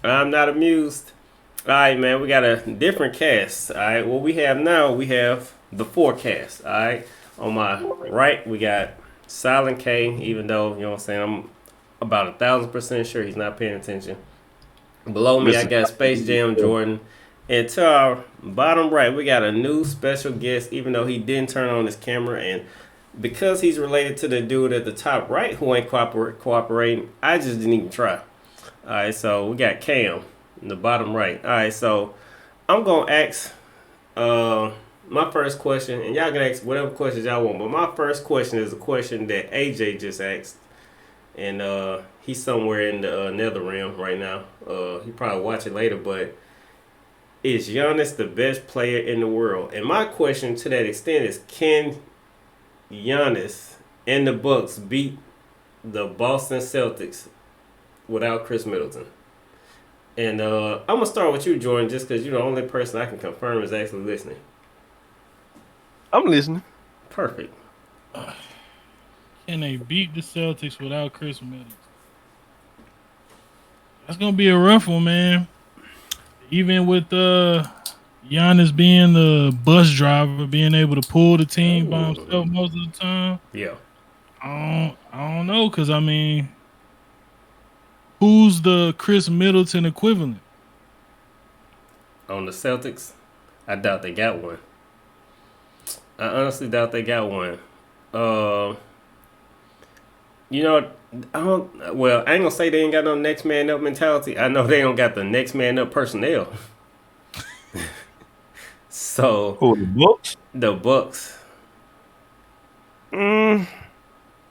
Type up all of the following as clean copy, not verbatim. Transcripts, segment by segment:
I'm not amused. All right, man. We got a different cast. All right. What we have now, we have the forecast. All right. On my right, we got Silent K. Even though you know what I'm saying, I'm about 1,000% sure he's not paying attention. Below me, I Mr. got Space Jam Jordan. And to our bottom right, we got a new special guest, even though he didn't turn on his camera. And because he's related to the dude at the top right who ain't cooperating, I just didn't even try. All right, so we got Cam in the bottom right. All right, so I'm going to ask my first question, and y'all can ask whatever questions y'all want. But my first question is a question that AJ just asked. And he's somewhere in the nether realm right now. He probably watch it later, but is Giannis the best player in the world? And my question to that extent is, can Giannis and the Bucks beat the Boston Celtics without Khris Middleton? And I'm gonna start with you, Jordan, just because you're the only person I can confirm is actually listening. I'm listening. Perfect. Can they beat the Celtics without Khris Middleton? That's gonna be a rough one, man. Even with Giannis being the bus driver, being able to pull the team by himself most of the time. Yeah. I don't know, because I mean, who's the Khris Middleton equivalent? On the Celtics, I doubt they got one. I honestly doubt they got one. You know, I don't. Well, I ain't gonna say they ain't got no next man up mentality. I know they don't got the next man up personnel. So Who, the Bucks? the Bucks,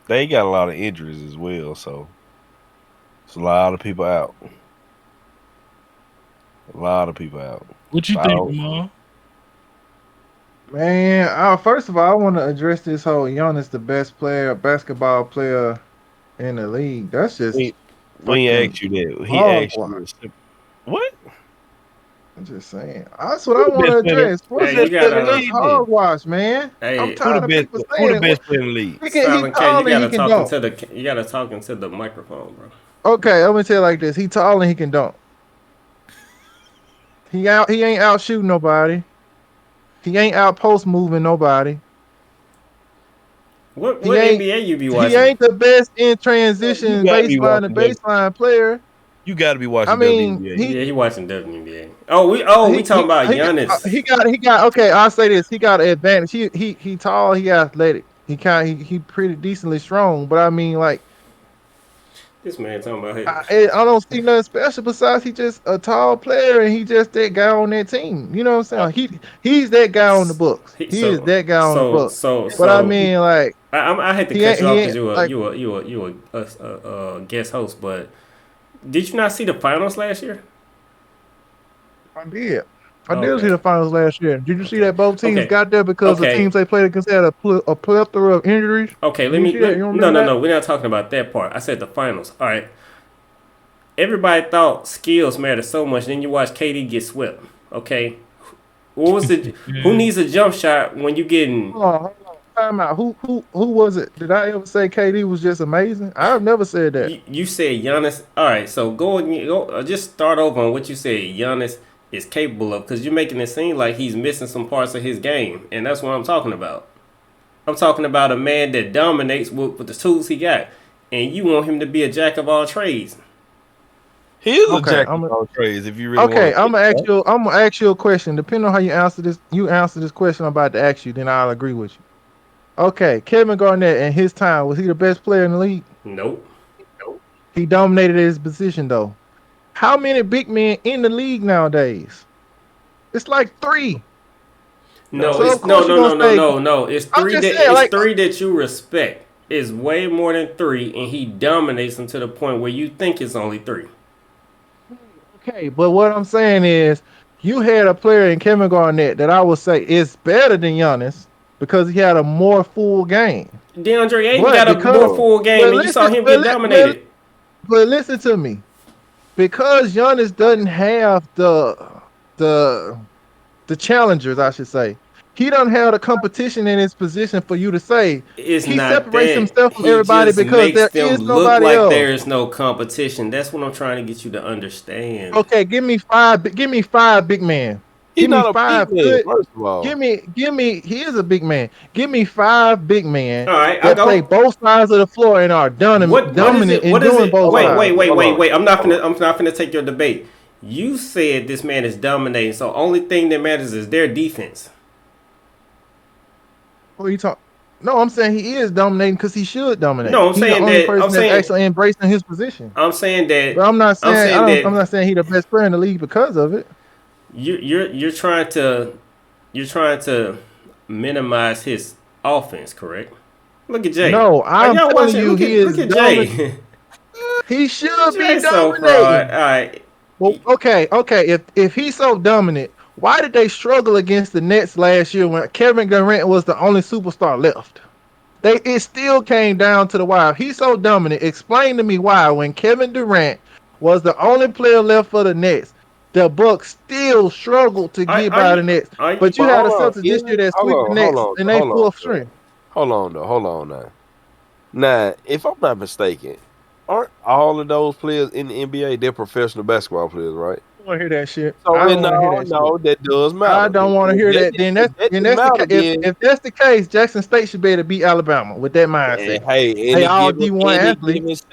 They got a lot of injuries as well, so it's a lot of people out. A lot of people out. What you think, Mom? Man, first of all, I want to address this whole Giannis the best player, basketball player in the league. That's just We fucking asked you that. He asked hogwash. you. What? I'm just saying. That's what I Who the want to best player? address. Who What's hey, the you best player in gotta, the that's league? Then? hogwash, man. I'm hey, Who the tired of best? people Who the saying it. best player in the league? He Silent K, tall you and he gotta can talk dunk. into you gotta talk into the microphone, bro. Okay, I'm gonna tell you like this. He tall and he can dunk. He ain't out shooting nobody. He ain't out post moving nobody. What He what ain't NBA you be he watching? ain't the best in You transition gotta be baseline to watching. baseline player. You got to be I watching mean, WNBA. he Yeah, he watching WNBA. We he talking he about he got Giannis. okay, I'll say this. He got an advantage. He tall, he athletic. He pretty decently strong, but I mean like This man talking about it. I don't see nothing special besides he just a tall player and he just that guy on that team. You know what I'm saying? He's that guy on the books. He, He is so that guy on the so books. so But I so mean like I hate to cut you he off ain't because like you a guest host, but did you not see the finals last year? I did. I did see Okay, the finals last year. Did you see okay, that both teams okay, got there because the okay, teams they played against had a plethora of injuries? okay. Do you see that? You No, remember no, that? no. We're not talking about that part. I said the finals. All right. Everybody thought skills mattered so much. Then you watch KD get swept. Okay. What was the who Yeah. needs a jump shot when you getting? Hold on. Time out. Who was it? Did I ever say KD was just amazing? I've never said that. You said Giannis. All right, so just start over on what you said. Giannis is capable of because you're making it seem like he's missing some parts of his game, and that's what I'm talking about. I'm talking about a man that dominates with the tools he got, and you want him to be a jack of all trades. He is a Okay, jack of all trades. If you really okay. want to, I'm gonna ask you a question. Depending on how you answer this question I'm about to ask you, then I'll agree with you. Okay, Kevin Garnett in his time was he the best player in the league? Nope. He dominated his position though. How many big men in the league nowadays? It's like three. No, So of it's no, course you're no, gonna no, no, say no, no. I'm just saying It's like three that you respect. It's way more than three, and he dominates them to the point where you think it's only three. okay, but what I'm saying is you had a player in Kevin Garnett that I would say is better than Giannis because he had a more full game. DeAndre Ayton But got a more because full game, but and you saw listen, him get dominated. but listen to me. Because Giannis doesn't have the the challengers, I should say. he doesn't have the competition in his position for you to say It's he not separates that. himself from He everybody just because makes there them is look nobody like else. there is no competition. That's what I'm trying to get you to understand. Okay, give me five big men. He's Give me not a big five man, good. first of all. Give me. He is a big man. Give me five big men All right, I that play go. both sides of the floor and are What is dominant it? in What is doing it? both Hold Wait, on, wait, sides. wait, hold wait, on, wait. I'm not hold gonna. I'm not gonna take your debate. You said this man is dominating, so only thing that matters is their defense. What are you talking? No, I'm saying he is dominating because he should dominate. No, I'm He's the saying only that. I'm person that's saying. actually embracing his position. I'm saying that. But I'm not I'm saying saying I'm that not saying he's the best player in the league because of it. you're trying to minimize his offense, correct? Look at Jay. No, Are I'm y'all telling watching? you he Look is at dominant. Jay. He should be Jay so fraud. dominating. All right. Well, okay. If he's so dominant, why did they struggle against the Nets last year when Kevin Durant was the only superstar left? It still came down to the wire. If he's so dominant, explain to me why when Kevin Durant was the only player left for the Nets, the Bucks still struggled to get Are by the you? Nets. Are But you? you But had a hold on, Celtics this isn't year it? that sweep the Nets and they Hold on, full though. strength. Hold on now. Now, if I'm not mistaken, aren't all of those players in the NBA, they're professional basketball players, right? I don't want to hear that shit. So I don't want to hear that shit. that does I matter. don't want to hear that. Then If that didn't that's the matter, then if that's the case, Jackson State should be able to beat Alabama with that mindset. hey, Hey, all D1 athletes.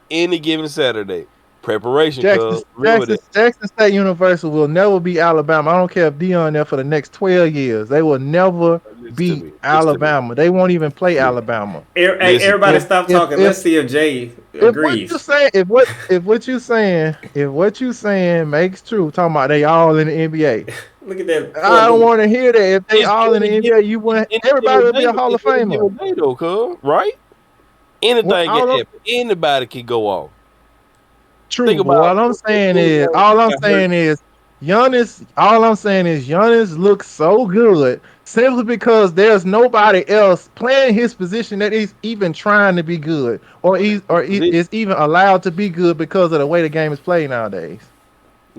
any given Saturday, preparation, cuz remember that. Jackson State University will never beat Alabama. I don't care if Dion there for the next 12 years. They will never Listen to beat me. Listen to me. Alabama. They won't even play Listen. Alabama. Hey, Listen. everybody, stop talking. If Let's see if Jay if what you agrees. saying if what you saying makes true, talking about they all in the NBA. Look at that poor I don't dude. want to hear that. If they It's all in the NBA, you wouldn't. Everybody would be a Hall of Famer. Though, cuz, right? Anything All can I'm, happen. Anybody can go off. true, Think but about what I'm saying is, all I'm saying is, Giannis looks so good simply because there's nobody else playing his position that is even trying to be good or is even allowed to be good because of the way the game is played nowadays.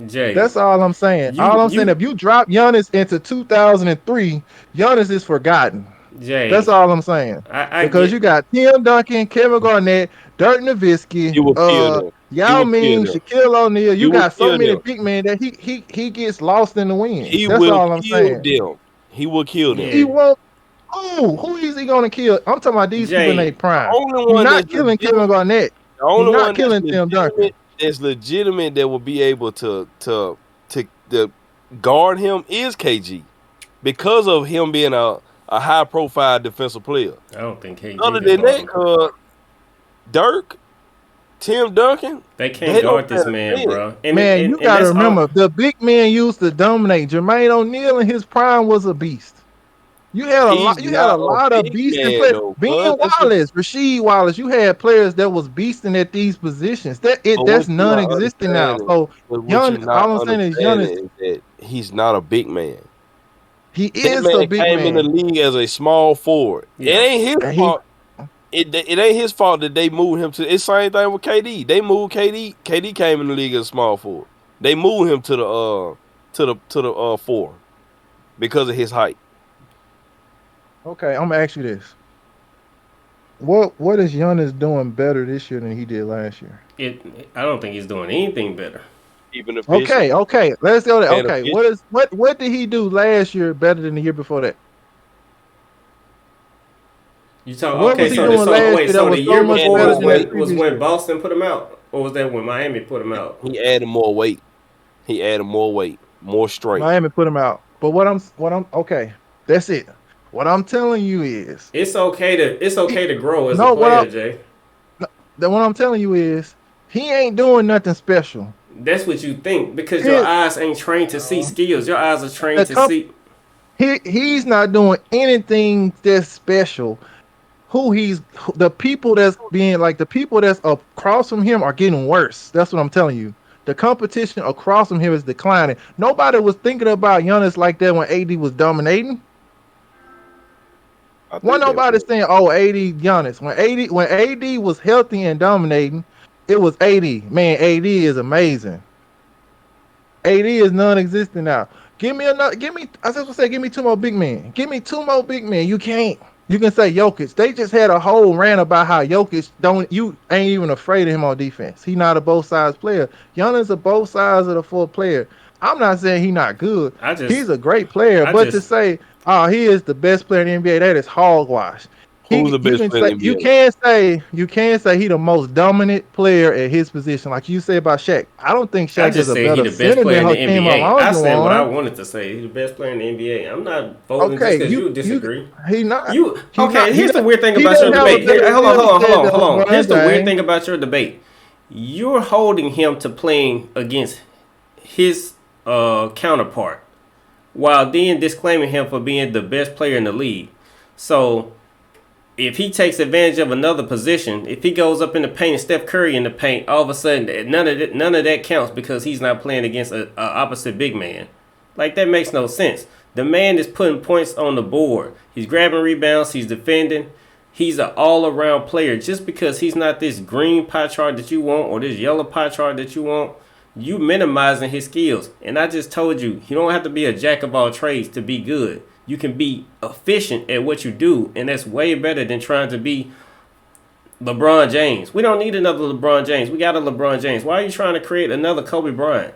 Jay, That's all I'm saying. All I'm saying, if you drop Giannis into 2003, Giannis is forgotten. Jay. That's all I'm saying. Because you got Tim Duncan, Kevin Garnett, Dirk Nowitzki, You will kill them. Yao Ming, Shaquille O'Neal. You will got so kill many them. big men that he gets lost in the wind. He That's will all I'm kill saying. them. He will kill them. Yeah. He won't. Who is he gonna kill? I'm talking about these people in their prime. The only You're one not that's killing Kevin Garnett. The only You're not one killing Tim Duncan. that's legitimate that will be able to guard him is KG because of him being a high profile defensive player. I don't think KG. Other than that, Dirk, Tim Duncan, they can't guard this man, bro. You gotta remember, the big men used to dominate. Jermaine O'Neal in his prime was a beast. You had a lot. You had a lot of beasts in play. Ben Wallace, Rasheed Wallace. You had players that was beasting at these positions. That's non-existent now. So Giannis, all I'm saying is Giannis. That he's not a big man. He is a big man. Came in the league as a small forward. Yeah. It ain't his fault. It ain't his fault that they moved him to. It's the same thing with KD. They moved KD. KD came in the league as a small forward. They moved him to the 4 because of his height. Okay, I'm gonna ask you this: What is Giannis doing better this year than he did last year? I don't think he's doing anything better. Even if okay, let's go there. Okay, what did he do last year better than the year before that? You talking? What was he doing last year that was the year so much before better than that was previous when year? Boston put him out, or was that when Miami put him out? He added more weight. More strength. Miami put him out. But what I'm okay. That's it. What I'm telling you is it's okay to grow as a player, Jay. What I'm telling you is he ain't doing nothing special. That's what you think because your eyes ain't trained to see skills. Your eyes are trained to see. He's not doing anything that's special. The people that's across from him are getting worse. That's what I'm telling you. The competition across from him is declining. Nobody was thinking about Giannis like that when AD was dominating. When nobody saying, "Oh, AD Giannis." When AD was healthy and dominating, it was AD. Man, AD is amazing. AD is non-existent now. Give me another. Give me. I was just gonna say, give me two more big men. Give me two more big men. You can't. You can say Jokic. They just had a whole rant about how Jokic don't. You ain't even afraid of him on defense. He not a both sides player. Giannis a both sides of the floor player. I'm not saying he not good. He's a great player, but to say, oh, he is the best player in the NBA, that is hogwash. Who's the best player in the NBA? You can't say he the most dominant player at his position, like you say about Shaq. I don't think Shaq is a better center than Hakeem Olajuwon. I said what I wanted to say. He's the best player in the NBA. I'm not voting just because you disagree. He's not. Here's the weird thing about your debate. Hold on. Here's the weird thing about your debate. You're holding him to playing against his counterpart, while then disclaiming him for being the best player in the league. So if he takes advantage of another position, if he goes up in the paint and Steph Curry in the paint, all of a sudden none of that counts because he's not playing against a opposite big man. Like, that makes no sense. The man is putting points on the board. He's grabbing rebounds. He's defending. He's an all-around player. Just because he's not this green pie chart that you want or this yellow pie chart that you want, you minimizing his skills. And I just told you, you don't have to be a jack of all trades to be good. You can be efficient at what you do, and that's way better than trying to be LeBron James. We don't need another LeBron James. We got a LeBron James. Why are you trying to create another Kobe Bryant?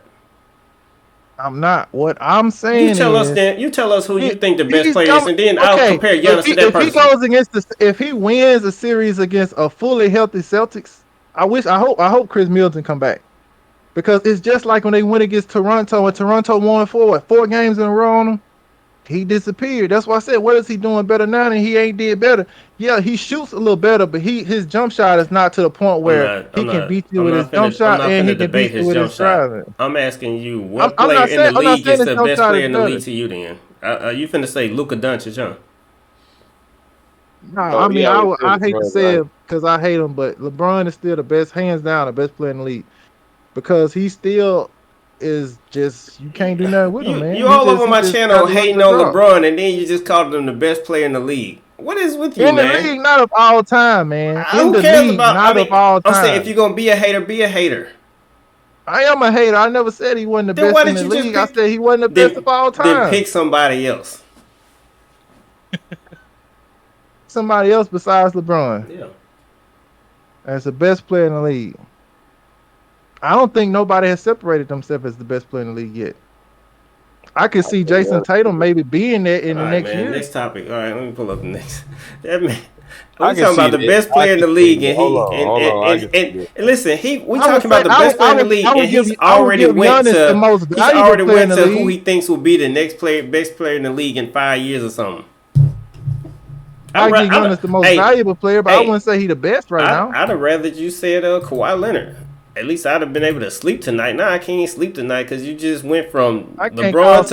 I'm not. What I'm saying you tell us who you think the best player is, and then I'll compare Giannis to that person. If he wins a series against a fully healthy Celtics, I hope Khris Middleton come back. Because it's just like when they went against Toronto, and Toronto won 4 games in a row on them. He disappeared. That's why I said, what is he doing better now? And he ain't did better. Yeah, he shoots a little better, but his jump shot is not to the point where he can beat you with his jump shot and he can beat you with his driving. I'm asking you, what player in the league is the best player in the league to you then? You finna say Luka Doncic, huh? No, I mean, I hate to say it because I hate him, but LeBron is still the best, hands down, the best player in the league. Because he still is just, you can't do nothing with him, man. You all over my channel hating on LeBron, and then you just called him the best player in the league. What is with you, man? In the league, not of all time, man. In the league, not of all time. I'm saying, if you're going to be a hater, be a hater. I am a hater. I never said he wasn't the best in the league. I said he wasn't the best of all time. Then pick somebody else. Somebody else besides LeBron. Yeah. As the best player in the league. I don't think nobody has separated themselves as the best player in the league yet. I could see Jason Tatum maybe being there in the next year. Next topic. All right, let me pull up the next. That man. We're talking about the best player in the league, and listen, we talking about the best player in the league, and he's already went to who he thinks will be the best player in the league in 5 years or something. I give Giannis the most valuable player, but I wouldn't say he's the best now. I'd have rather you said Kawhi Leonard. At least I'd have been able to sleep tonight. Now I can't sleep tonight because you just went from LeBron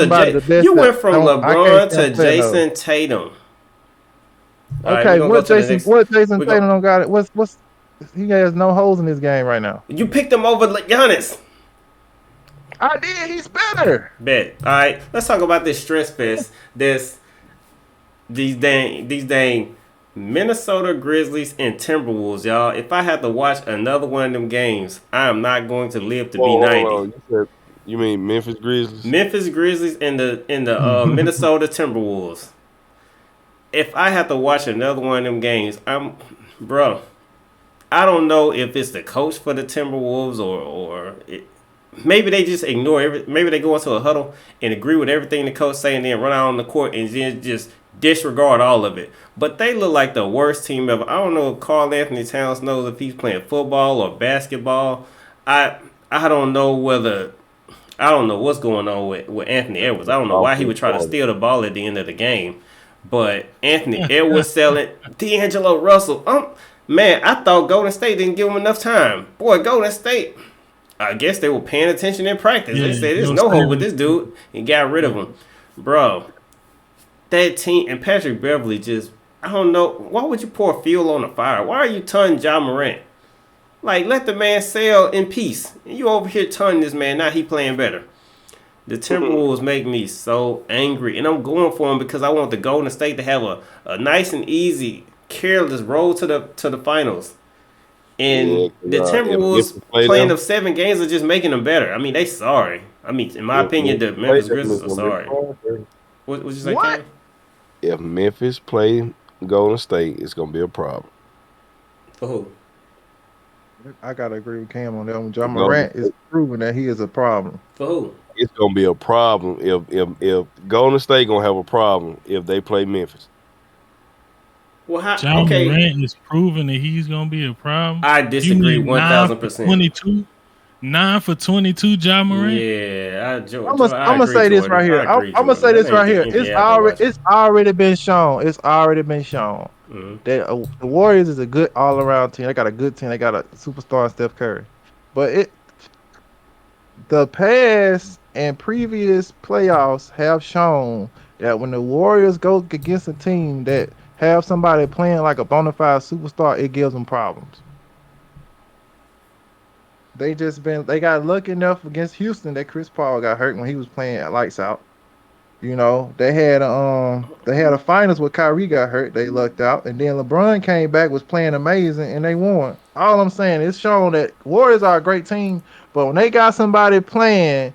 to Jason Tatum. Okay, what Jason Tatum don't got it? What's he has no holes in his game right now. You picked him over Giannis. I did. He's better. Bet. All right, let's talk about this stress fest. These dang Minnesota Grizzlies and Timberwolves, y'all. If I have to watch another one of them games, I am not going to live to be 90. You mean Memphis Grizzlies? Memphis Grizzlies and the Minnesota Timberwolves. If I have to watch another one of them games, I don't know if it's the coach for the Timberwolves or maybe they just ignore maybe they go into a huddle and agree with everything the coach say and then run out on the court and then just disregard all of it. But they look like the worst team ever. I don't know if Karl Anthony Towns knows if he's playing football or basketball. I don't know what's going on with Anthony Edwards. I don't know why he would try to steal the ball at the end of the game. But Anthony Edwards selling D'Angelo Russell. Man, I thought Golden State didn't give him enough time. Boy, Golden State, I guess they were paying attention in practice. They said there's no hope with this dude and got rid of him. Bro, that team and Patrick Beverly just, I don't know. Why would you pour fuel on the fire? Why are you turning Ja Morant? Like, let the man sail in peace. You over here turning this man, now he playing better. The Timberwolves make me so angry. And I'm going for them because I want the Golden State to have a nice and easy, careless road to the finals. And the if Timberwolves Memphis play playing them, them 7 games are just making them better. I mean, they sorry. I mean, in my if opinion, Memphis the play Memphis them, Grizzlies it's are gonna be a sorry. problem. What you say, What? Cam? If Memphis play Golden State, it's gonna be a problem. For who? I gotta agree with Cam on that one. John Golden Morant is proving that he is a problem. For who? It's gonna be a problem if Golden State gonna have a problem if they play Memphis. Well, how? John Okay, Morant is proving that he's gonna be a problem. I You disagree mean 1000%. 9 for 22, John Morant? Yeah, I'm I gonna agree, say this right Jordan. here. I agree, I'm gonna Jordan. say That this ain't right the here. NBA I've been watching. It's already been shown. It's already been shown Mhm. that the Warriors is a good all around team. They got a good team. They got a superstar, Steph Curry. But the past and previous playoffs have shown that when the Warriors go against a team that have somebody playing like a bona fide superstar, it gives them problems. They got lucky enough against Houston that Chris Paul got hurt when he was playing at lights out. You know, they had a finals where Kyrie got hurt, they lucked out, and then LeBron came back, was playing amazing, and they won. All I'm saying is showing that Warriors are a great team, but when they got somebody playing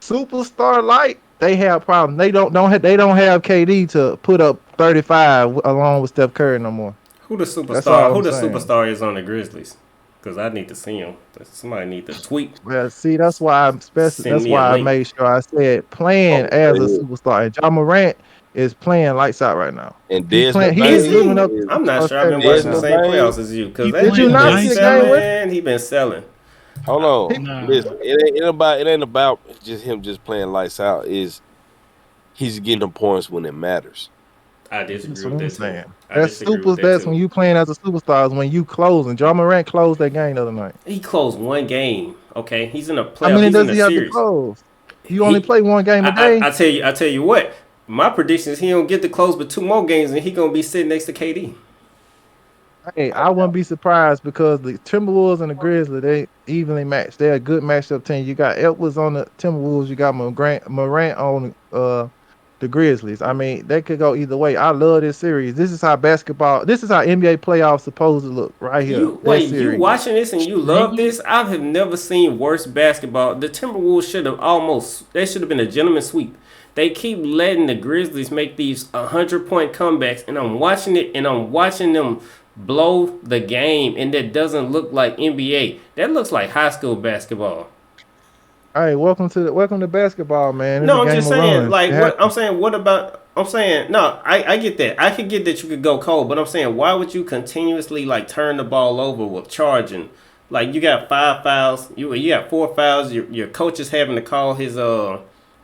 superstar like, they have problems. They don't have KD to put up 35 along with Steph Curry no more. Who the That's all superstar? Who I'm the saying. superstar is on the Grizzlies? Because I need to see him. Somebody need to tweet. Well, see, that's why Send me a I link. made sure I said playing as a superstar. And John Morant is playing lights out right now. And He Desmond Is is Bain living he? up to is I'm not superstar sure. I've been status right watching the Desmond same now. Bain. playoffs as you. Because He that Did you playing dude not been see the lights game out. with? selling. He been selling. Hold on. Nah. Listen, it ain't about just him just playing lights out. He's getting the points when it matters. I That's disagree what with I'm that too. saying. I disagree with that That's when too. you playing as a superstar. Is when you closing. John Morant closed that game the other night. He closed one game. Okay, he's in a How playoff. many He's in does a he have to series. close? You only He, play one game a day. I tell you what. My prediction is he don't get to close but 2 more games, and he gonna be sitting next to KD. Hey, I wouldn't be surprised because the Timberwolves and the Grizzlies, they evenly matched. They're a good matchup team. You got Edwards on the Timberwolves, you got Morant on the Grizzlies. I mean, they could go either way. I love this series. This is how NBA playoffs supposed to look right here. That You series. watching this and you love this? I have never seen worse basketball. The Timberwolves they should have been a gentleman's sweep. They keep letting the Grizzlies make these 100-point comebacks, and I'm watching it, and I'm watching them blow the game, and that doesn't look like NBA. That looks like high school basketball. Hey, welcome to basketball, man. It's No, a I'm game just of saying, runs. like, It what I'm happens. saying, what about, I'm saying, no, I get that. I could get that you could go cold, but I'm saying, why would you continuously, like, turn the ball over with charging? Like, you got 5 fouls, you got 4 fouls, your coach is having to call his,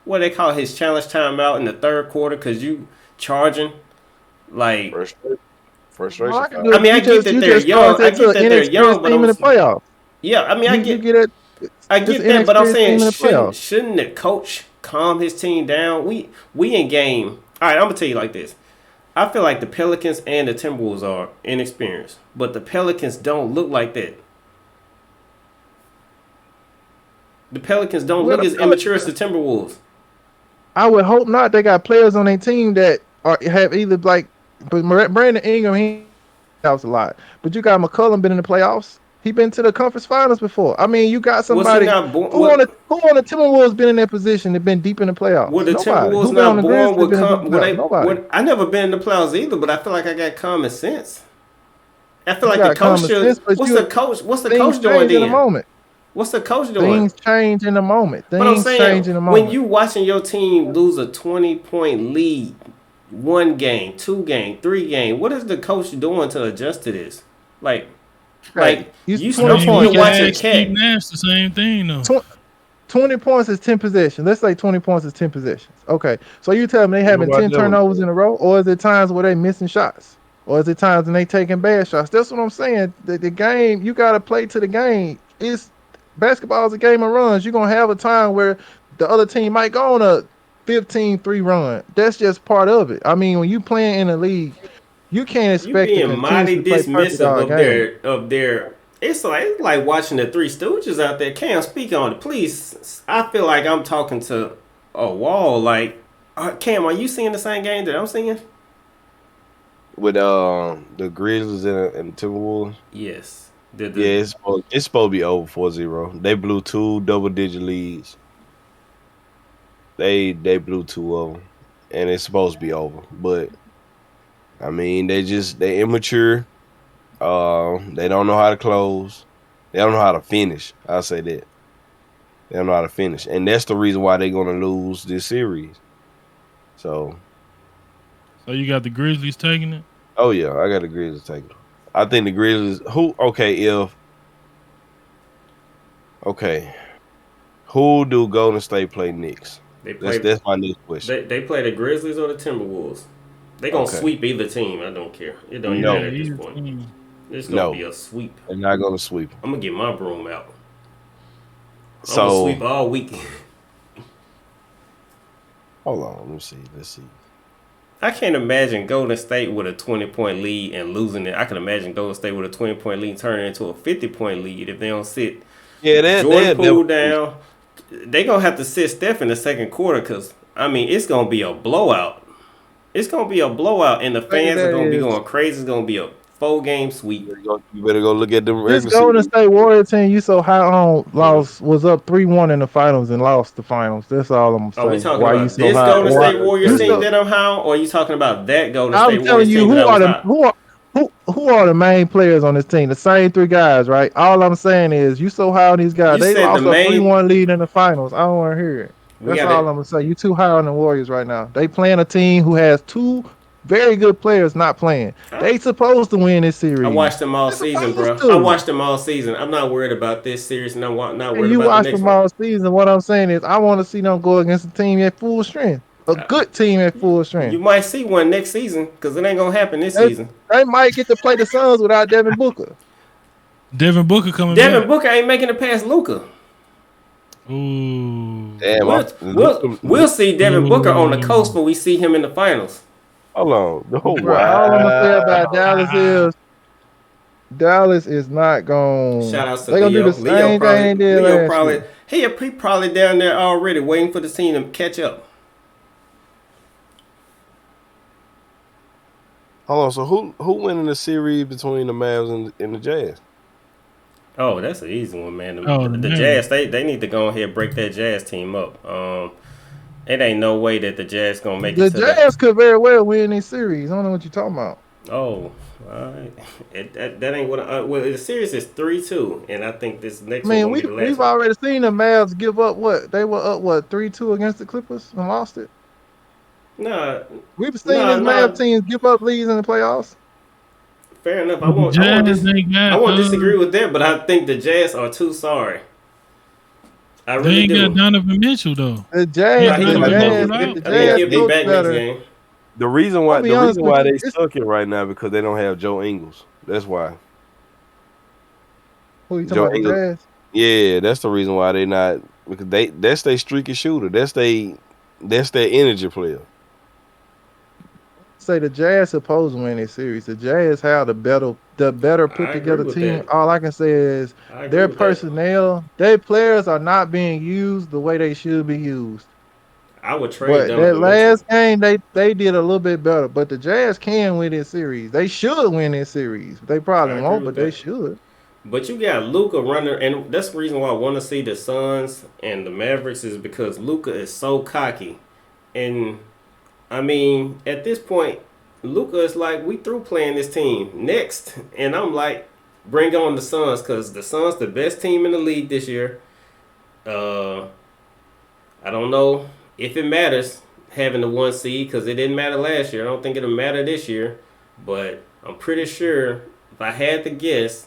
what they call his challenge timeout in the third quarter because you charging. Like, Frustration. All I can do Foul. I mean, I get that you they're just start young. I it to get an that they're young, inexperienced but team in the playoffs. yeah, I mean, You get it. I It's get an that, but I'm inexperienced saying, team in the playoffs. shouldn't the coach calm his team down? We in game. All right, I'm gonna tell you like this. I feel like the Pelicans and the Timberwolves are inexperienced, but the Pelicans don't look like that. The Pelicans don't Well, look as immature as the Timberwolves. I would hope not. They got players on their team that have either like, but Brandon Ingram, he playoffs a lot. But you got McCollum been in the playoffs. He been to the conference finals before. I mean, you got Was he somebody not born? who on the Timberwolves been in that position that been deep in the playoffs. Were the Nobody. Timberwolves Who been on not the born Grizzlies with been in the playoffs? Nobody. I never been in the playoffs either, but I feel like I got common sense. I feel You like the got coach common should. sense, but What's the coach? What's the things coach doing change in a then? moment. What's the coach doing? Things change in a moment. But I'm Things saying, change in a when moment. you watching your team lose a 20-point lead, 1 game, 2 game, 3 game, what is the coach doing to adjust to this? Like you 20 I'm points. still watching Steve Cat. Nash the same thing though. 20 points is 10 possessions. Let's say 20 points is 10 possessions. Okay. So you tell me they having 10 turnovers in a row, or is it times where they missing shots? Or is it times when they taking bad shots? That's what I'm saying. The game, you got to play to the game. Basketball is a game of runs. You're going to have a time where the other team might go on a 15-3 run. That's just part of it. I mean, when you playing in the league, you can't You expect to being mighty continuously play perfect all dismissive game. of their. It's like watching the Three Stooges out there. Cam, speak on it, please. I feel like I'm talking to a wall. Like, Cam, are you seeing the same game that I'm seeing? With the Grizzlies and the Timberwolves. Yes. Did Yeah, the it's supposed to be over 4-0. They blew 2 double-digit leads. They blew 2 of them, and it's supposed to be over. But I mean, they immature. They don't know how to close. They don't know how to finish. I'll say that. They don't know how to finish, and that's the reason why they're gonna lose this series. So, So you got the Grizzlies taking it? oh yeah, I got the Grizzlies taking it. I think the Grizzlies. Okay, who do Golden State play next? they play That's my next question. they play the Grizzlies or the Timberwolves. They gonna Okay, sweep either team. I don't care. It don't even Yeah, no, matter at this either point. team. It's gonna be no, a sweep. they're not gonna sweep. I'm gonna get my broom out. I'm gonna So sweep all weekend. hold on, let me see. Let's see. I can't imagine Golden State with a 20-point lead and losing it. I can imagine Golden State with a 20-point lead turning into a 50-point lead if they don't sit Yeah, Jordan Poole down. They gonna have to sit Steph in the second quarter because I mean it's gonna be a blowout. It's gonna be a blowout, and the fans are gonna be going crazy. It's gonna be a 4-game sweep. You better go look at them This regular Golden season. State Warrior team you so high on was up 3-1 in the finals and lost the finals. That's all I'm Are we saying. talking Why you about so this high? Golden State Warriors You team so, that I'm high on, or are you talking about that Golden I'm State telling Warriors you team that I was high? who are the main players on this team? The same 3 guys, right? All I'm saying is you so high on these guys. You They said the lost a main. 3-1 lead in the finals. I don't want to hear it. We That's got all it. I'm gonna say. You too high on the Warriors right now. They playing a team who has 2 very good players not playing. They supposed to win this series. I watched them all They season, bro. supposed to. I watched them all season. I'm not worried about this series, and I'm not And worried you about the watch next them one. all season. What I'm saying is, I want to see them go against a team at full strength, a good team at full You strength. might see one next season because it ain't gonna happen this They, season. they might get to play the Suns without Devin Booker. Devin Booker coming Devin back. Booker ain't making it past Luka. Ooh. Damn, We'll see Devin Booker on the coast, but we see him in the finals. hold on. Oh, Bro, all I'm gonna say about wow. Dallas is not going. Shout outs to They gonna do Leo. the same thing they did last year. He probably down there already waiting for the team to catch up. Hold on. So who winning the series between the Mavs and the Jazz? Oh, that's an easy one, man. The man. Jazz, they need to go ahead and break that Jazz team up. It ain't no way that the Jazz gonna make The it to Jazz could very well win this series. I don't know what you're talking about. Oh, all right. That ain't what. Well, the series is 3-2, and I think this next I mean, one gonna be the last we've one. already seen the Mavs give up what they were up 3-2 against the Clippers and lost it. Nah, We've seen this Mavs teams give up leads in the playoffs. fair enough. The Jazz ain't got, I won't disagree with that, but I think the Jazz are too sorry. I They really ain't do. got Donovan Mitchell though. The Jazz, Yeah, he the might Jazz- be- the I think Jazz he'll be look back better. next game. The reason why I'll be honest with they you, stuck it right now because they don't have Joe Ingles. That's why. Who you talking Joe about? The Ingles. Jazz? Yeah, that's the reason why they not because that's their streaky shooter. That's their energy player. Say the Jazz supposed to win this series. The Jazz have the better put I together agree with team. that. All I can say is I agree their with that. personnel, their players are not being used the way they should be used. I would trade But them. that last game, they did a little bit better. But the Jazz can win this series. They should win this series. They I probably agree won't, with but they that. should. But you got Luka running, and that's the reason why I want to see the Suns and the Mavericks is because Luka is so cocky, and I mean at this point, Luka is like we through playing this team next, and I'm like, bring on the Suns because the Suns the best team in the league this year. I don't know if it matters having the 1 seed because it didn't matter last year. I don't think it'll matter this year, but I'm pretty sure if I had to guess.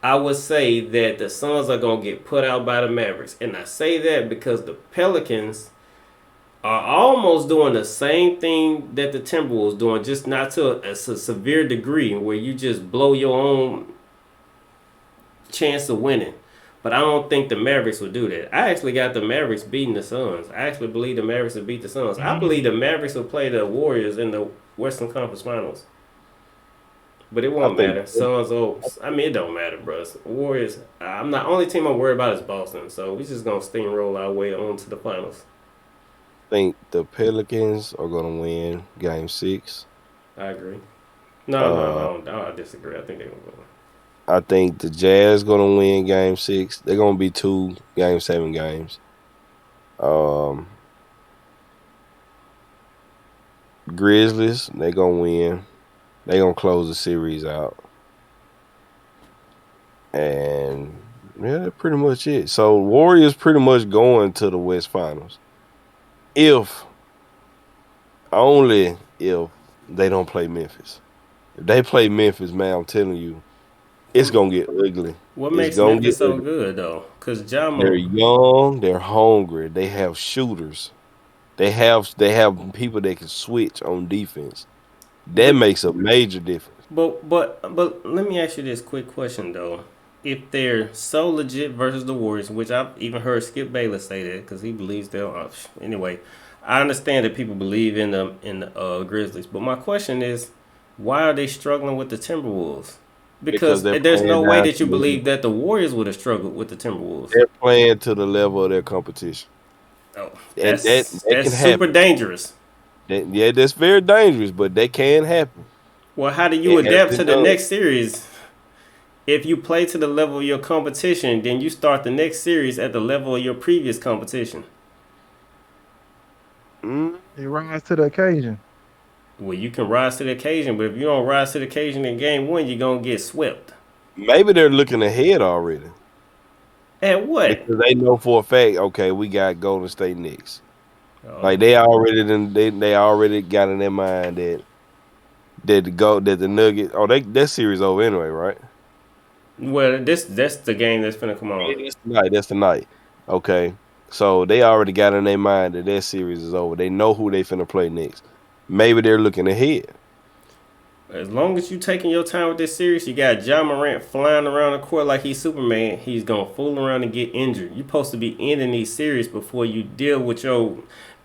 I would say that the Suns are going to get put out by the Mavericks. And I say that because the Pelicans are almost doing the same thing that the Timberwolves doing, just not to a severe degree where you just blow your own chance of winning. But I don't think the Mavericks will do that. I actually got the Mavericks beating the Suns. I actually believe the Mavericks will beat the Suns. I believe the Mavericks will play the Warriors in the Western Conference Finals. But it won't matter. Suns, I mean, it don't matter, bro. Warriors, I'm not, only team I'm worried about is Boston. So we just going to steamroll our way on to the finals. I think the Pelicans are gonna win Game 6. I agree. No, I disagree. I think they're going to win. I think the Jazz gonna win Game 6. They're gonna be 2 Game 7 games. Grizzlies, they gonna win. They gonna close the series out. And yeah, that's pretty much it. So Warriors pretty much going to the West Finals. Only if they don't play Memphis. If they play Memphis, man, I'm telling you, it's gonna get ugly. What makes Memphis so good though? Because they're young, they're hungry, they have shooters, they have people that can switch on defense. That makes a major difference. But let me ask you this quick question though. If they're so legit versus the Warriors, which I've even heard Skip Bayless say that because he believes they'll. Anyway, I understand that people believe in the Grizzlies, but my question is, why are they struggling with the Timberwolves? Because there's no way that you believe that the Warriors would have struggled with the Timberwolves. They're playing to the level of their competition. Oh, that's super dangerous. That's very dangerous, but that can happen. Well, how do you adapt to the next series? If you play to the level of your competition, then you start the next series at the level of your previous competition. You rise to the occasion. Well, you can rise to the occasion, but if you don't rise to the occasion in game 1, you're going to get swept. Maybe they're looking ahead already. At what? Because they know for a fact, okay, we got Golden State next. Like they already got in their mind that the Nuggets. Oh, that series over anyway, right? Well, that's the game that's finna come on. That's the night. Okay, so they already got in their mind that their series is over. They know who they finna play next. Maybe they're looking ahead. As long as you taking your time with this series, you got John Morant flying around the court like he's Superman. He's gonna fool around and get injured. You're supposed to be ending these series before you deal with your.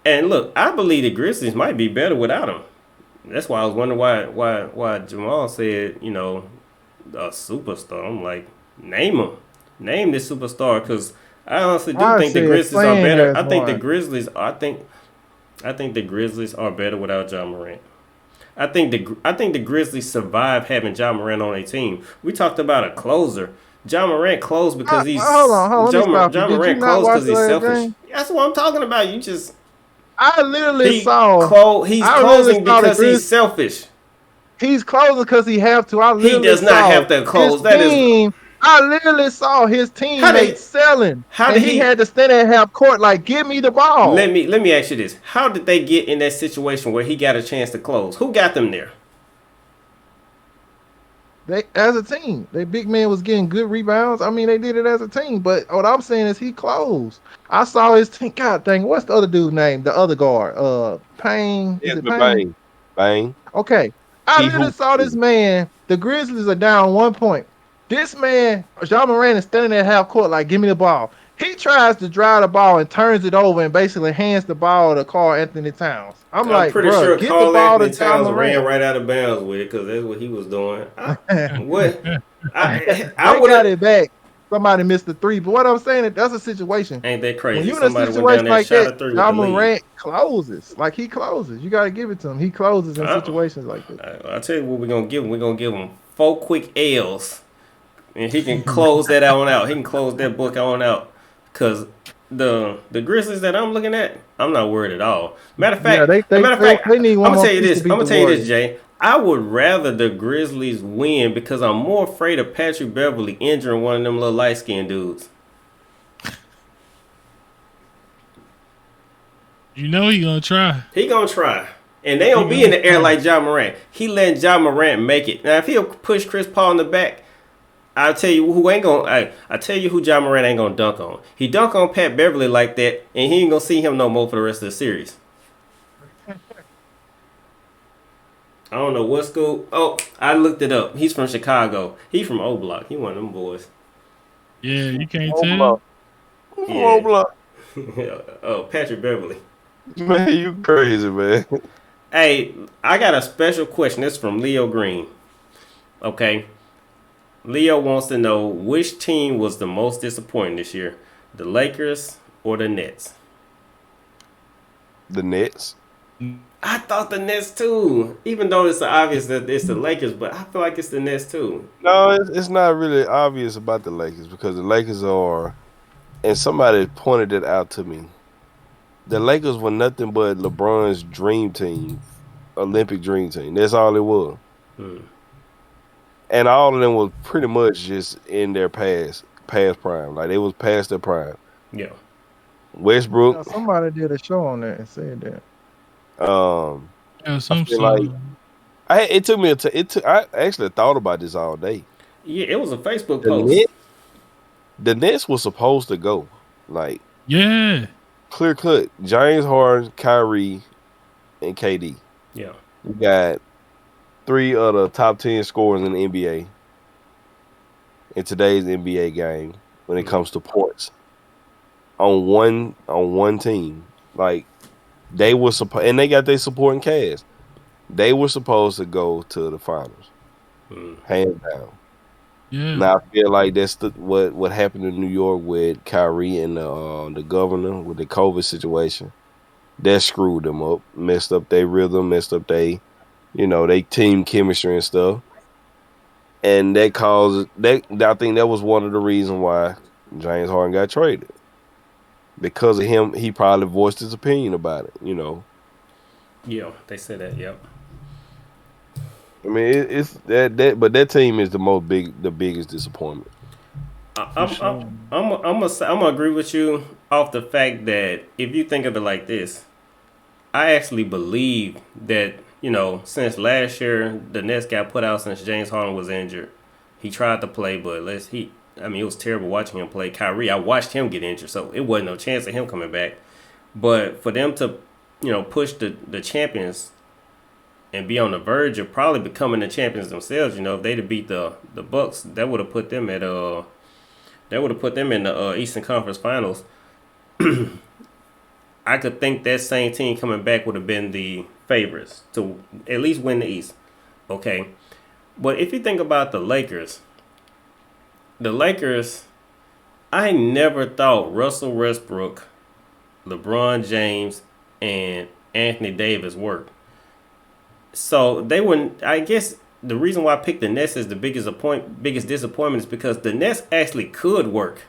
And look, I believe the Grizzlies might be better without him. That's why I was wondering why Jamal said, a superstar. I'm like, name him. Name this superstar, because I honestly do think the Grizzlies are better. I think the Grizzlies are better without John Morant. I think the Grizzlies survive having John Morant on their team. We talked about a closer. John Morant closed because he's hold on. John Morant closed because he's selfish. Game? That's what I'm talking about. You just I literally saw he's closing because he's selfish. He's closing because he have to. He does not have to close. I literally saw his teammates selling. He had to stand there and have court like, give me the ball. Let me ask you this: how did they get in that situation where he got a chance to close? Who got them there? They, as a team, their big man was getting good rebounds. I mean, they did it as a team. But what I'm saying is he closed. I saw his team. God dang, what's the other dude's name? The other guard, Payne. Is it Payne? Payne. Okay, I literally saw this man. The Grizzlies are down 1 point. This man, John Morant, is standing at half court like, give me the ball. He tries to drive the ball and turns it over and basically hands the ball to Karl Anthony Towns. I'm like, pretty sure Karl Anthony Towns ran right out of bounds with it because that's what he was doing. I would got it back. Somebody missed the three, but what I'm saying, that's a situation. Ain't that crazy? When you in a situation like that, John Morant closes. Like he closes. You got to give it to him. He closes in situations like this. I'll tell you what we're gonna give him. We're gonna give him 4 quick L's. And he can close that on out. He can close that book on out. Because the Grizzlies that I'm looking at, I'm not worried at all. Matter of fact, they need one. I'm gonna tell you this, Jay. I would rather the Grizzlies win because I'm more afraid of Patrick Beverly injuring one of them little light skinned dudes. You know he gonna try. He gonna try. And they don't be in the air like John Morant. He letting John Morant make it. Now if he'll push Chris Paul in the back, I'll tell you who ain't gonna. I tell you who John Morant ain't gonna dunk on. He dunk on Pat Beverly like that, and he ain't gonna see him no more for the rest of the series. I don't know what school. Oh, I looked it up. He's from Chicago. He's from O Block. He one of them boys. Yeah, you can't tell. O Block. Oh, Patrick Beverly. Man, you crazy, man. Hey, I got a special question. This is from Leo Green. Okay. Leo wants to know which team was the most disappointing this year, the Lakers or the Nets? The Nets. I thought the Nets too. Even though it's obvious that it's the Lakers, but I feel like it's the Nets too. No, it's not really obvious about the Lakers because the Lakers are, and somebody pointed it out to me. The Lakers were nothing but LeBron's dream team, Olympic dream team. That's all it was. And all of them was pretty much just in their past prime. Like they was past their prime. Yeah. Westbrook. Yeah, somebody did a show on that and said that. Yeah, some it took me I actually thought about this all day. Yeah, it was a Facebook post. The Nets was supposed to go. Like clear cut. James Harden, Kyrie, and KD. Yeah. We got 3 of the top 10 scorers in the NBA in today's NBA game when it comes to points on one team. Like they were supposed, and they got their supporting cast. They were supposed to go to the finals, hands down. Yeah. Now I feel like that's what happened in New York with Kyrie and the governor with the COVID situation. That screwed them up, messed up their rhythm, messed up they team chemistry and stuff. And that caused that. I think that was one of the reasons why James Harden got traded. Because of him, he probably voiced his opinion about it. Yeah, they said that. Yep. I mean, it's that, but that team is the biggest disappointment. I'm gonna agree with you off the fact that if you think of it like this, I actually believe that since last year the Nets got put out since James Harden was injured. He tried to play, but it was terrible watching him play. Kyrie, I watched him get injured, so it wasn't no chance of him coming back. But for them to, push the champions and be on the verge of probably becoming the champions themselves, if they'd have beat the Bucks, that would have put them in the Eastern Conference Finals. I could think that same team coming back would have been the favorites to at least win the East. Okay. But if you think about the Lakers, I never thought Russell Westbrook, LeBron James, and Anthony Davis worked. So they wouldn't. I guess the reason why I picked the Nets as the biggest disappointment is because the Nets actually could work.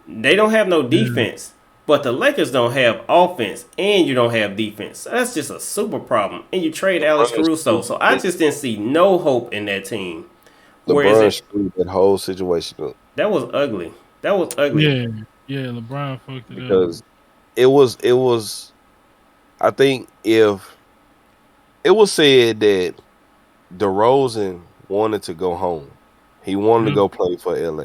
They don't have no defense, but the Lakers don't have offense, and you don't have defense. So that's just a super problem. And you trade Alex Caruso, so I just didn't see no hope in that team. LeBron screwed that whole situation up. That was ugly. Yeah, LeBron fucked it up. Because it was. I think if it was said that DeRozan wanted to go home, he wanted to go play for LA,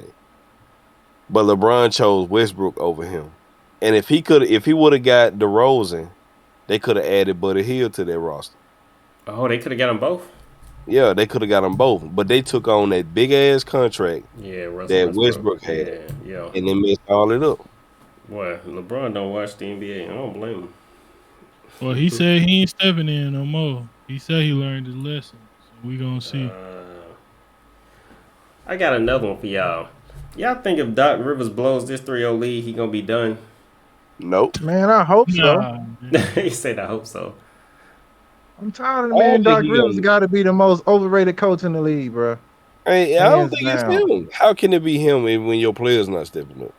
but LeBron chose Westbrook over him. And if he would have got DeRozan, they could have added Buddy Hield to their roster. Oh, they could have got them both. Yeah, they could have got them both, but they took on that big ass contract that Westbrook had, and they messed all it up. Boy, LeBron don't watch the NBA. I don't blame him. Well, he said he ain't stepping in no more. He said he learned his lesson. So we gonna see. I got another one for y'all. Y'all think if Doc Rivers blows this 3-0 lead, he gonna be done? Nope. Man, I hope so. He said, I hope so. I'm tired of the man. Doc Rivers got to be the most overrated coach in the league, bro. Hey, I don't think it's him. How can it be him when your player's not stepping up?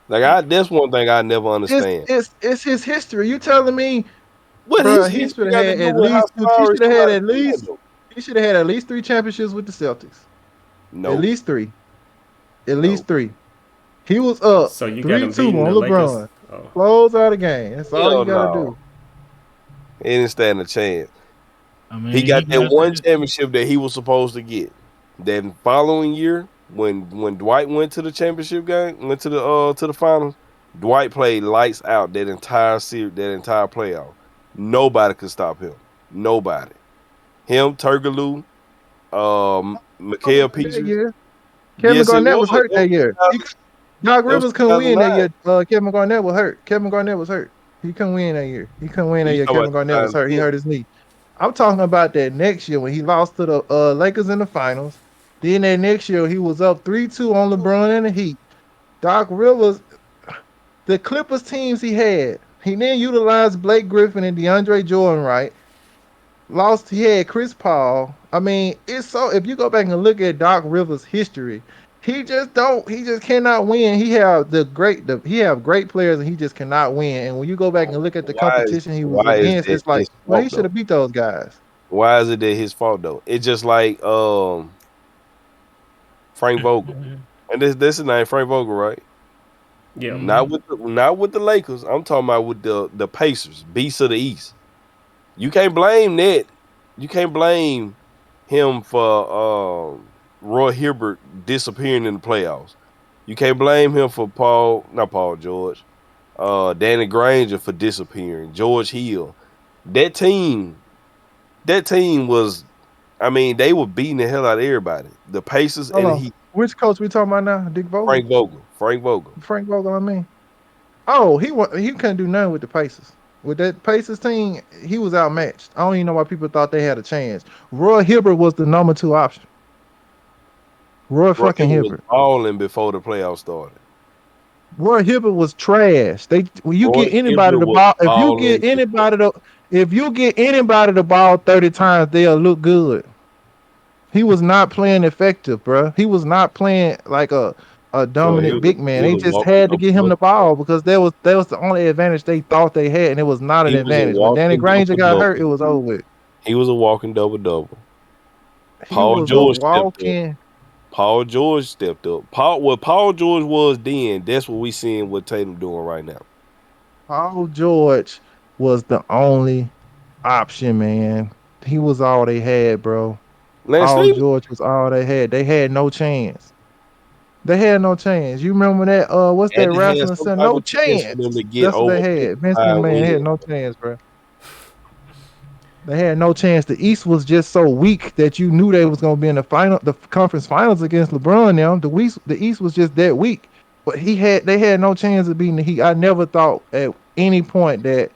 That's one thing I never understand. It's his history. You telling me? What bro, he should have had at least. He should have had at least 3 championships with the Celtics. No, at least 3. At least 3. He was up 3-2 on LeBron. Close out the game. That's all you gotta do. He didn't stand a chance. He got that one championship that he was supposed to get. Then following year, when Dwight went to the championship game, went to the finals, Dwight played lights out that entire series, that entire playoff. Nobody could stop him. Nobody. Him, Turkoglu, Mikhail Petrie. Kevin Garnett was hurt that year. Doc Rivers couldn't win that year. Kevin Garnett was hurt. He couldn't win that year. Kevin Garnett was hurt. He hurt his knee. I'm talking about that next year when he lost to the Lakers in the finals. Then that next year he was up 3-2 on LeBron and the Heat. Doc Rivers, the Clippers teams he had He didn't utilize Blake Griffin and DeAndre Jordan right. Lost. He had Chris Paul. I mean, it's so. If you go back and look at Doc Rivers' history, he just don't. He just cannot win. He have great players, and he just cannot win. And when you go back and look at the competition he was Why is against, that it's like, his well, he fault should though? have beat those guys. Why is it that his fault though? It's just like Frank Vogel, and this is name Frank Vogel, right? Yeah. Not with the Lakers. I'm talking about with the Pacers, beasts of the East. You can't blame that. You can't blame him for Roy Hibbert disappearing in the playoffs. You can't blame him for not Paul George, Danny Granger for disappearing, George Hill. That team was, I mean, they were beating the hell out of everybody. The Pacers Hold and on. Which coach we talking about now? Dick Vogel? Frank Vogel. Frank Vogel, I mean. Oh, he couldn't do nothing with the Pacers. With that Pacers team, he was outmatched. I don't even know why people thought they had a chance. Roy Hibbert was the number 2 option. Roy fucking Hibbert was Hibbert. balling before the playoffs started. Roy Hibbert was trash. When you Roy get anybody Hibbert the was ball, balling before. if you get anybody the ball 30 times, they'll look good. He was not playing effective, bro. He was not playing like a Bro, dominant big man. he They was just walking had to get him the ball because that was the only advantage they thought they had, and it was not an He was a advantage. When Danny walking Granger got hurt, it double-double. was over with. He was a walking double-double. He was a walking. Paul George stepped up. What Paul George was then, that's what we seeing what Tatum doing right now. Paul George was the only option, man. He was all they had, bro. Paul George was all they had. They had no chance. They had no chance. You remember that? What's that wrestling center? No chance. For them to get That's what over they had. Vince 55 McMahon wins. had no chance, bro. They had no chance. The East was just so weak that you knew they was gonna be in the conference finals against LeBron. Now the East was just that weak. But they had no chance of beating the Heat. I never thought at any point that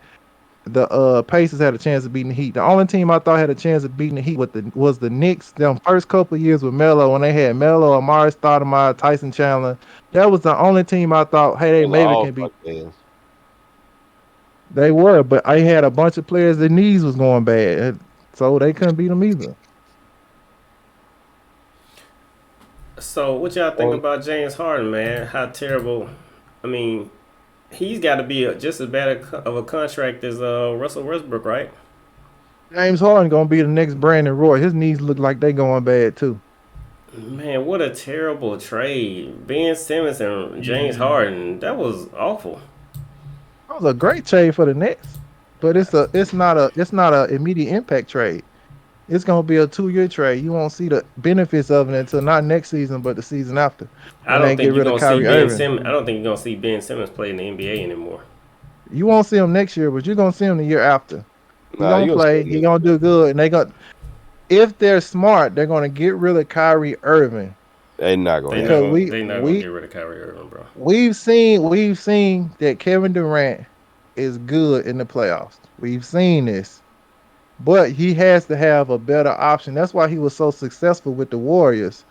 the Pacers had a chance of beating the Heat. The only team I thought had a chance of beating the Heat was the Knicks. Them first couple of years with Melo, when they had Melo, Amari Stoudemire, Tyson Chandler. That was the only team I thought, hey, they maybe can beat. They were, but I had a bunch of players their knees was going bad, so they couldn't beat them either. So what y'all think about James Harden, man? How terrible? I mean, he's got to be just as bad of a contract as Russell Westbrook, right? James Harden gonna be the next Brandon Roy. His knees look like they going bad too. Man, what a terrible trade! Ben Simmons and James Harden. That was awful. That was a great trade for the Nets, but it's not a immediate impact trade. It's gonna be a 2-year trade. You won't see the benefits of it until not next season, but the season after. I don't think you're gonna see Ben Simmons. I don't think you're gonna see Ben Simmons play in the NBA anymore. You won't see him next year, but you're gonna see him the year after. He's gonna play. He's gonna do good, and if they're smart, they're gonna get rid of Kyrie Irving. They're not gonna. They're not gonna get rid of Kyrie Irving, bro. We've seen that Kevin Durant is good in the playoffs. We've seen this, but he has to have a better option. That's why he was so successful with the Warriors.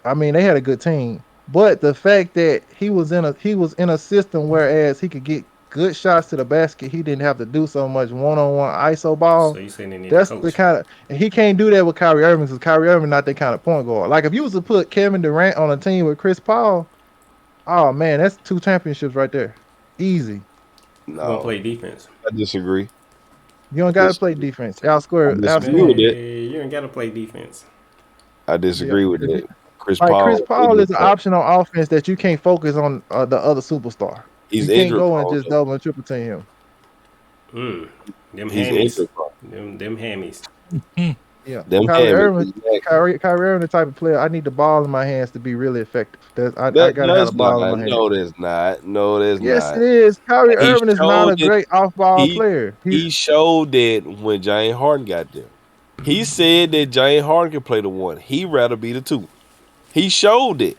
I mean, they had a good team, but the fact that he was in a system whereas he could get good shots to the basket, he didn't have to do so much one-on-one ISO ball. So you saying they need that's a coach. the kind of, and he can't do that with Kyrie Irving because Kyrie Irving not that kind of point guard. Like if you was to put Kevin Durant on a team with Chris Paul, oh man, that's 2 championships right there, easy. No, gonna play defense. I disagree. You don't gotta play defense. Outscore. You ain't gotta play defense. I disagree with that. Chris Paul is an option on offense that you can't focus on the other superstar. You can't go and just double and triple team him. Them hammies. Them hammies. Yeah. Kyrie Irving, the type of player, I need the ball in my hands to be really effective. I gotta have the ball in my hands. No, there's not. Yes, it is. Kyrie Irving is not a great off-ball player. He showed that when James Harden got there. He said that James Harden could play the 1. He'd rather be the 2. He showed it.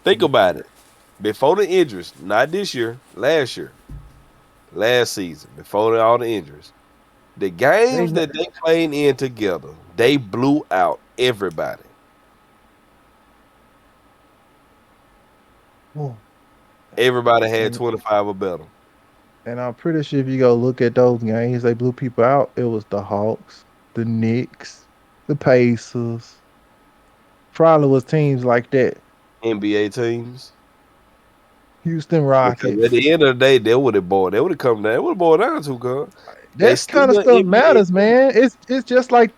Think about it. Before the injuries, not this year, last season, before all the injuries, the games that they played in together, they blew out everybody. Everybody had 25 or better. And I'm pretty sure if you go look at those games, they blew people out. It was the Hawks, the Knicks, the Pacers. Probably was teams like that. NBA teams. Houston Because Rockets. at the end of the day, they would have come down. It would have boiled down to, cuz. That kind of stuff matters, man. It's just like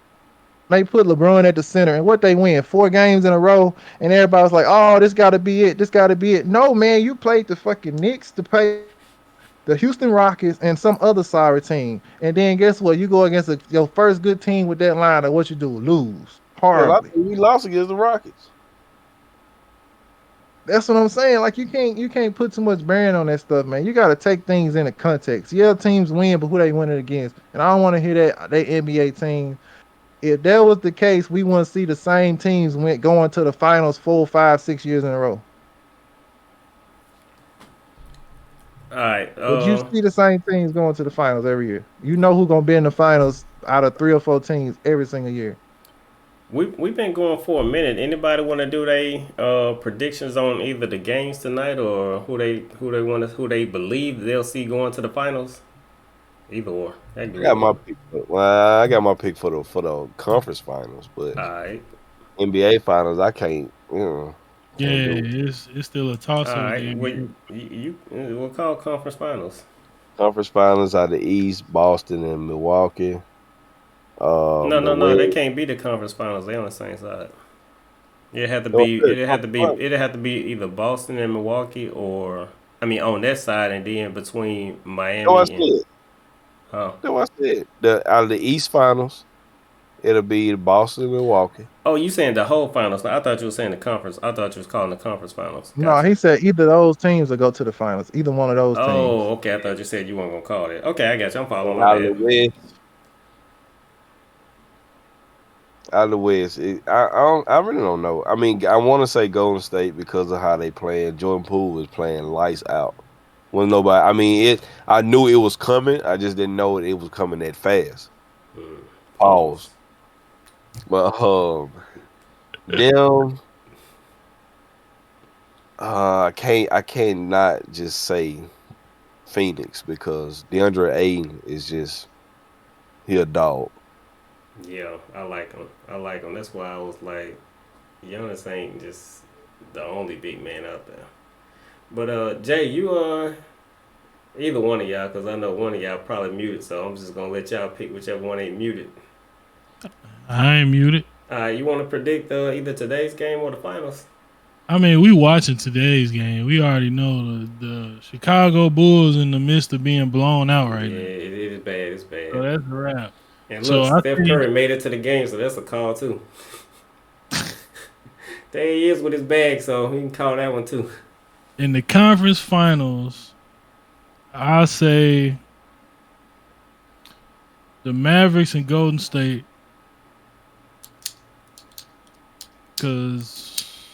they put LeBron at the center, and what they win 4 games in a row, and everybody's like, "Oh, this got to be it. This got to be it." No, man, you played the fucking Knicks, the Houston Rockets, and some other sorry team, and then guess what? You go against your first good team with that line, and what you do? Lose horribly. We lost against the Rockets. That's what I'm saying. Like you can't put too much bearing on that stuff, man. You got to take things into context. Yeah, teams win, but who they winning against? And I don't want to hear that they NBA team. If that was the case, we want to see the same teams going to the finals 4, 5, 6 years in a row. All right. But you see the same teams going to the finals every year. You know who's gonna be in the finals out of 3 or 4 teams every single year. We've been going for a minute. Anybody want to do their predictions on either the games tonight or who they believe they'll see going to the finals? Either or. I got my pick. I got my pick for the conference finals, but all right. NBA finals, I can't. Yeah, it's still a toss up. All right, we'll call conference finals. Conference finals out of the East, Boston and Milwaukee. No, they can't be the conference finals. They on the same side. It'd have to be either Boston and Milwaukee, or on that side, and then between Miami. That's what I said. Out of the East finals, it'll be Boston and Milwaukee. Oh, you saying the whole finals? I thought you were saying the conference. I thought you was calling the conference finals. Gotcha. No, he said either those teams will go to the finals. Either one of those teams. Oh, okay. I thought you said you weren't gonna call it. Okay, I got you. I'm following. Out of the West, I really don't know. I want to say Golden State because of how they play. Jordan Poole was playing lights out. When nobody, I knew it was coming. I just didn't know it was coming that fast. Pause. But them, I can't not just say Phoenix because DeAndre Ayton is just he a dog. Yeah, I like him. That's why I was like, Giannis ain't just the only big man out there. But Jay, you either one of y'all, because I know one of y'all probably muted, so I'm just gonna let y'all pick whichever one ain't muted. I ain't muted. You want to predict either today's game or the finals? We watching today's game. We already know the Chicago Bulls in the midst of being blown out right now. Yeah, it is bad. It's bad. So that's a wrap. And look, Steph Curry made it to the game, so that's a call too. There he is with his bag, so he can call that one too. In the conference finals, I'll say the Mavericks and Golden State. Because,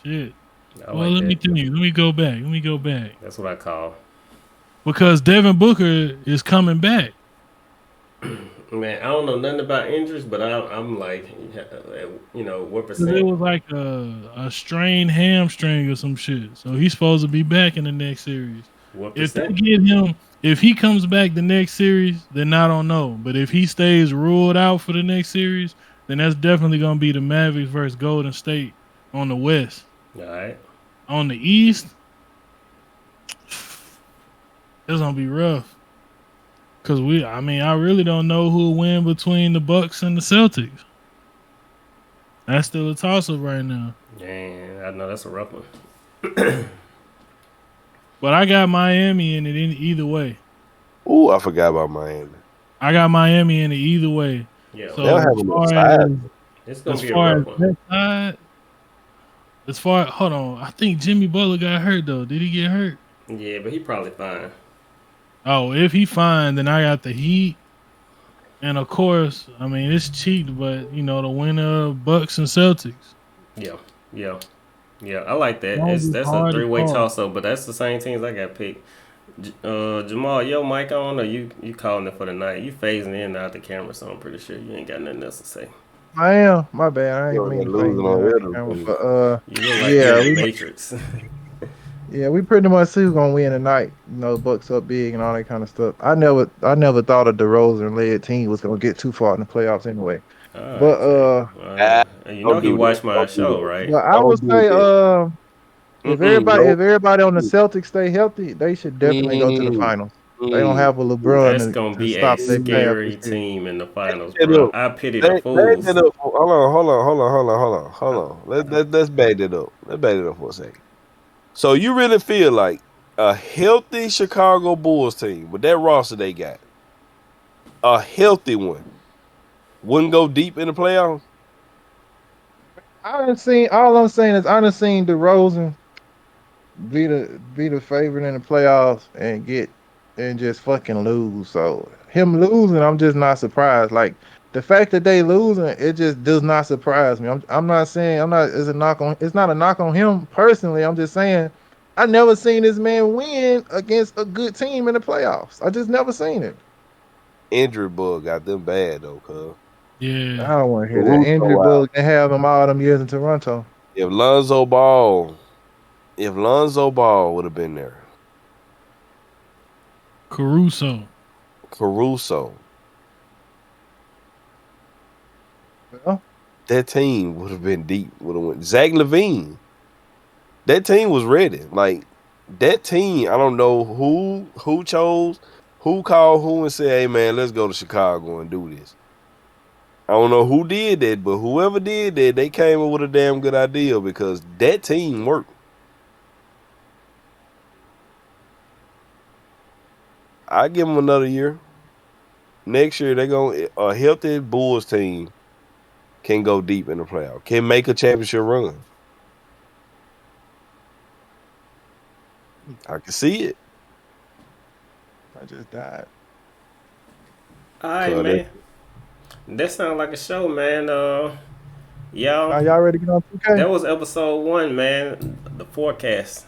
shit. Let me think. Let me go back. That's what I call. Because Devin Booker is coming back. Man, I don't know nothing about injuries, but I'm like, what percent? It was like a strained hamstring or some shit. So he's supposed to be back in the next series. What if percent? they get him, if he comes back the next series, then I don't know. But if he stays ruled out for the next series, then that's definitely going to be the Mavericks versus Golden State on the West. All right. On the East, it's going to be rough. Because I really don't know who will win between the Bucks and the Celtics. That's still a toss-up right now. Yeah, I know that's a rough one. But I got Miami in it either way. Ooh, I forgot about Miami. I got Miami in it either way. Yeah, so they'll have a side. It's gonna be a rough one. Hold on. I think Jimmy Butler got hurt though. Did he get hurt? Yeah, but he probably fine. Oh, if he fine, then I got the Heat. And of course, it's cheap, but the winner of Bucks and Celtics. Yeah. I like that. That's a 3-way toss-up, but that's the same teams I got picked. Jamal, your mic on, or you calling it for the night? You phasing in and out the camera, so I'm pretty sure you ain't got nothing else to say. I am. My bad. I ain't mean to losing on camera, but you look like you're in the Matrix. Yeah, we pretty much see who's gonna win tonight. You know, Bucks up big and all that kind of stuff. I never thought a DeRozan led team was gonna get too far in the playoffs anyway. All But right, Jay. Ah, You know don't he do that. watched my Don't do show, that. right? but I would Don't do say, that. if Mm-mm, everybody no. if everybody on the Celtics stay healthy, they should definitely go to the Mm, finals. They don't mm, have a That's LeBron gonna to be a stop their path scary this year. team in the back finals, that bro. up. I pity the Back fools. that up. Hold on. Let's back that up. Let's back that up for a second. So you really feel like a healthy Chicago Bulls team with that roster they got, a healthy one, wouldn't go deep in the playoffs? I done seen all I'm saying is I done seen DeRozan be the favorite in the playoffs and just fucking lose. So him losing, I'm just not surprised. Like the fact that they losing, it just does not surprise me. I'm not saying I'm not it's not a knock on him personally. I'm just saying I never seen this man win against a good team in the playoffs. I just never seen it. Injury bug got them bad though, cuz. I Yeah. don't want to hear that injury Caruso out. bug they have him all them years in Toronto. If Lonzo Ball, if Lonzo Ball would have been there, Caruso. Caruso, Well, that team would have been deep. Would have went Zach LaVine. That team was ready. Like that team, I don't know who chose, who called who and said, "Hey man, let's go to Chicago and do this." I don't know who did that, but whoever did that, they came up with a damn good idea because that team worked. I give them another year. Next year, they're going a healthy Bulls team can go deep in the playoff, can make a championship run. I can see it. I just died. All right, Cause man. That sounds like a show, man. Y'all, Y'all ready to get on 2K? that was episode 1, man. The forecast.